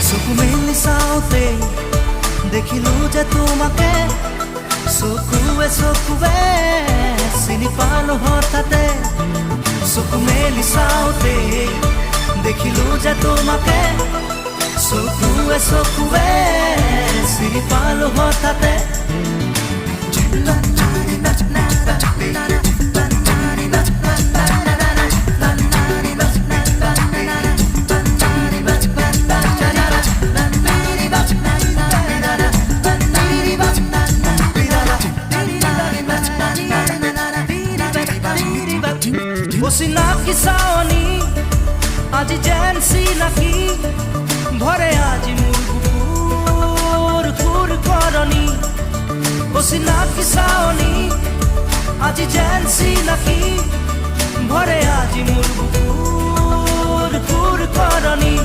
চকু মেলি চাওঁতে দেখিলো যে তোমাকে চকুৱে চকুৱে চিনি পালো হঠাতে চকু মেলি চাওঁতে দেখিলো যে তোমাকে চকুৱে চকুৱে চিনি পালো হঠাতে চিনাকি চাৱনী আজি যেন চিনাকি ভৰে আজি মোৰ বুকুৰ খুৰ কৰণী চিনাকি চাৱনী আজি যেন চিনাকি ভৰে আজি মোৰ বুকুৰ খুৰ কৰণী